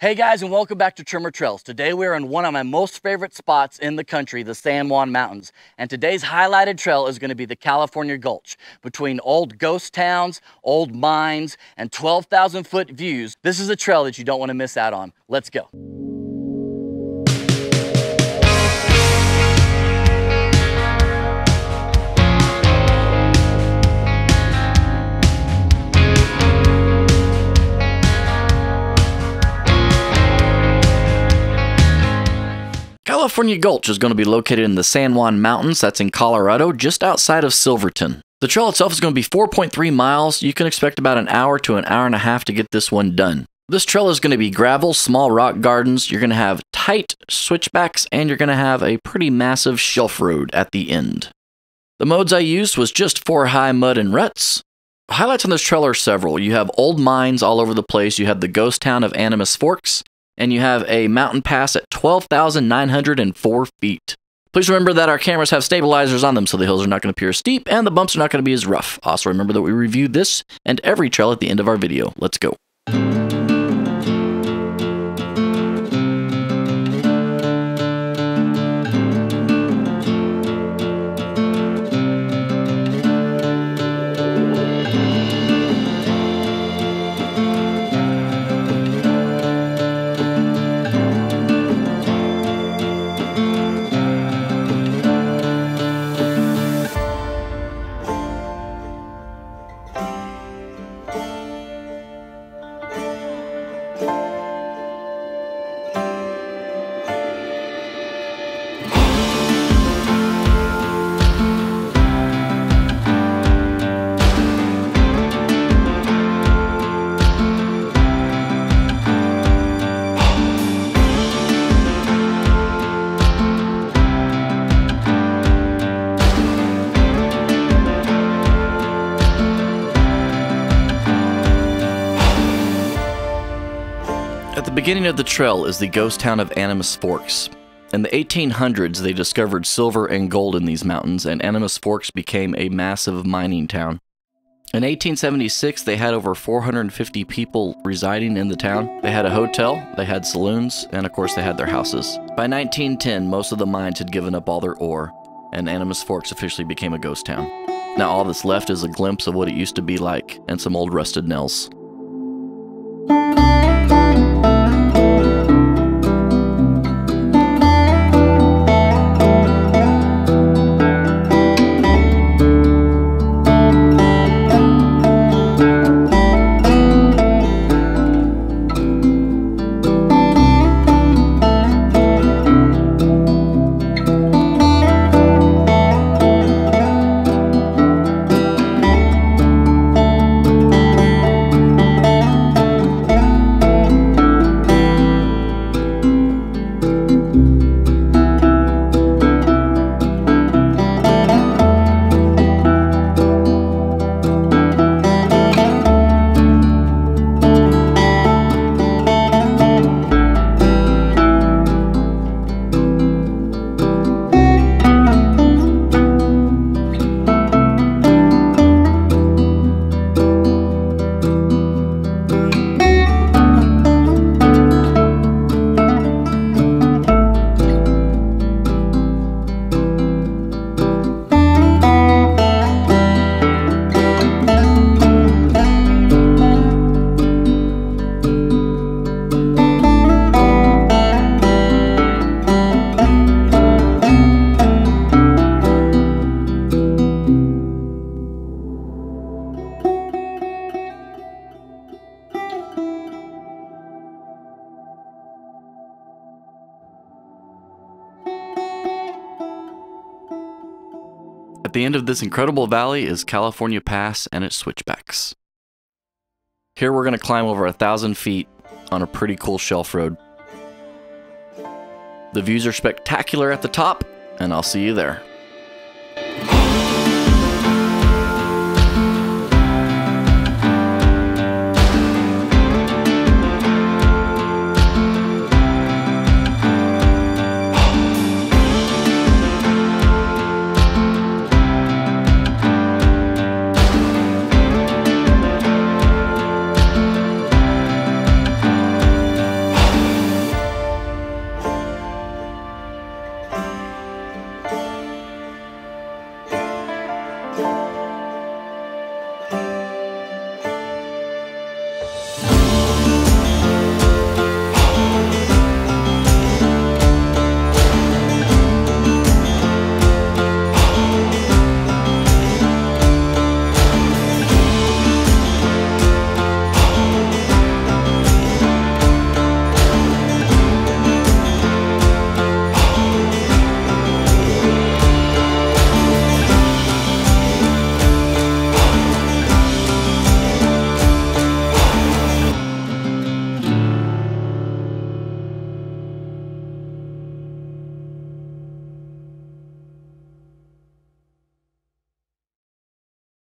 Hey guys, and welcome back to Tremor Trails. Today we're in one of my most favorite spots in the country, the San Juan Mountains. And today's highlighted trail is going to be the California Gulch. Between old ghost towns, old mines, and 12,000 foot views, this is a trail that you don't want to miss out on. Let's go. California Gulch is going to be located in the San Juan Mountains. That's in Colorado, just outside of Silverton. The trail itself is going to be 4.3 miles. You can expect about an hour to an hour and a half to get this one done. This trail is going to be gravel, small rock gardens. You're going to have tight switchbacks, and you're going to have a pretty massive shelf road at the end. The modes I used was just 4-high mud and ruts. Highlights on this trail are several. You have old mines all over the place. You have the ghost town of Animas Fork, and you have a mountain pass at 12,904 feet. Please remember that our cameras have stabilizers on them, so the hills are not going to appear steep and the bumps are not going to be as rough. Also remember that we review this and every trail at the end of our video. Let's go. At the beginning of the trail is the ghost town of Animas Fork. In the 1800s, they discovered silver and gold in these mountains, and Animas Fork became a massive mining town. In 1876, they had over 450 people residing in the town. They had a hotel, they had saloons, and of course they had their houses. By 1910, most of the mines had given up all their ore, and Animas Fork officially became a ghost town. Now all that's left is a glimpse of what it used to be like, and some old rusted nails. At the end of this incredible valley is California Pass and its switchbacks. Here we're going to climb over 1,000 feet on a pretty cool shelf road. The views are spectacular at the top, and I'll see you there.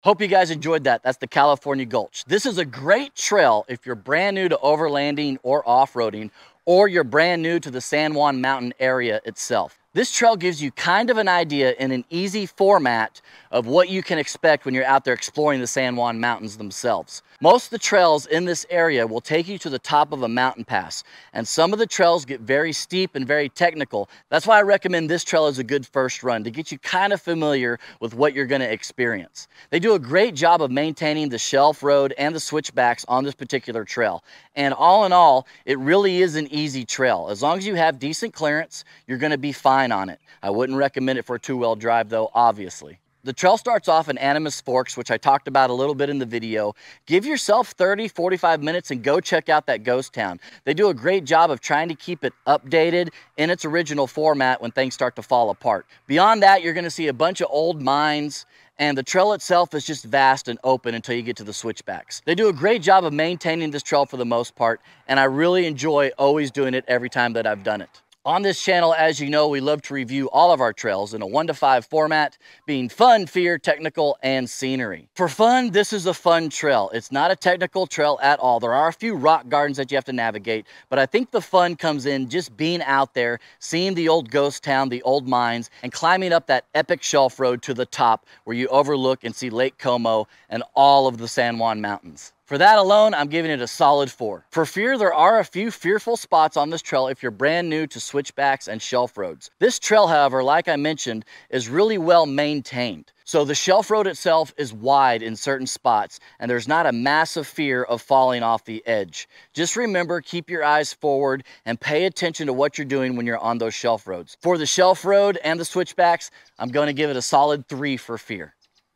Hope you guys enjoyed that. That's the California Gulch. This is a great trail if you're brand new to overlanding or off-roading, or you're brand new to the San Juan Mountain area itself. This trail gives you kind of an idea in an easy format of what you can expect when you're out there exploring the San Juan Mountains themselves. Most of the trails in this area will take you to the top of a mountain pass, and some of the trails get very steep and very technical. That's why I recommend this trail as a good first run, to get you kind of familiar with what you're going to experience. They do a great job of maintaining the shelf road and the switchbacks on this particular trail, and all in all, it really is an easy trail. As long as you have decent clearance, you're going to be fine on it. I wouldn't recommend it for a two-wheel drive though, obviously. The trail starts off in Animas Forks, which I talked about a little bit in the video. Give yourself 30-45 minutes and go check out that ghost town. They do a great job of trying to keep it updated in its original format when things start to fall apart. Beyond that, you're going to see a bunch of old mines, and the trail itself is just vast and open until you get to the switchbacks. They do a great job of maintaining this trail for the most part, and I really enjoy always doing it every time that I've done it. On this channel, as you know, we love to review all of our trails in a 1 to 5 format, being fun, fear, technical, and scenery. For fun, this is a fun trail. It's not a technical trail at all. There are a few rock gardens that you have to navigate, but I think the fun comes in just being out there, seeing the old ghost town, the old mines, and climbing up that epic shelf road to the top where you overlook and see Lake Como and all of the San Juan Mountains. For that alone, I'm giving it a solid 4. For fear, there are a few fearful spots on this trail if you're brand new to switchbacks and shelf roads. This trail, however, like I mentioned, is really well maintained. So the shelf road itself is wide in certain spots, and there's not a massive fear of falling off the edge. Just remember, keep your eyes forward and pay attention to what you're doing when you're on those shelf roads. For the shelf road and the switchbacks, I'm going to give it a solid 3 for fear.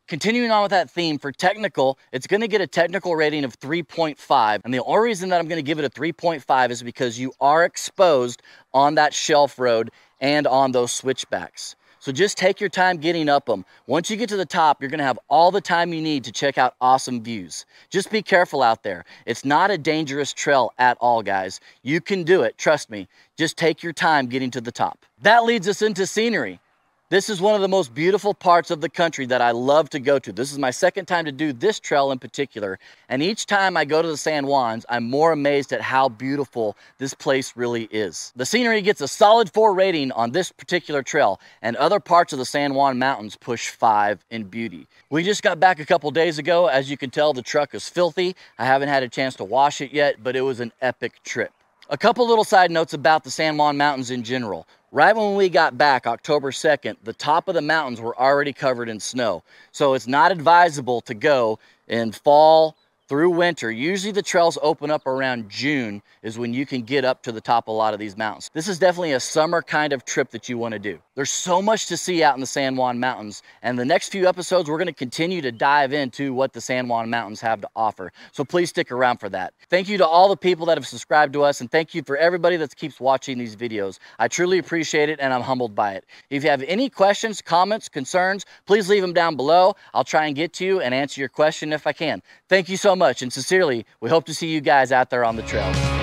Continuing on with that theme, for technical, it's going to get a technical rating of 3.5. And the only reason that I'm going to give it a 3.5 is because you are exposed on that shelf road and on those switchbacks. So just take your time getting up them. Once you get to the top, you're going to have all the time you need to check out awesome views. Just be careful out there. It's not a dangerous trail at all, guys. You can do it, trust me. Just take your time getting to the top. That leads us into scenery. This is one of the most beautiful parts of the country that I love to go to. This is my second time to do this trail in particular, and each time I go to the San Juans, I'm more amazed at how beautiful this place really is. The scenery gets a solid 4 rating on this particular trail, and other parts of the San Juan Mountains push 5 in beauty. We just got back a couple days ago. As you can tell, the truck is filthy. I haven't had a chance to wash it yet, but it was an epic trip. A couple little side notes about the San Juan Mountains in general. Right when we got back, October 2nd, the top of the mountains were already covered in snow. So it's not advisable to go in fall through winter. Usually the trails open up around June is when you can get up to the top of a lot of these mountains. This is definitely a summer kind of trip that you want to do. There's so much to see out in the San Juan Mountains, and the next few episodes we're going to continue to dive into what the San Juan Mountains have to offer. So please stick around for that. Thank you to all the people that have subscribed to us, and thank you for everybody that keeps watching these videos. I truly appreciate it, and I'm humbled by it. If you have any questions, comments, concerns, please leave them down below. I'll try and get to you and answer your question if I can. Thank you so much, and sincerely, we hope to see you guys out there on the trails.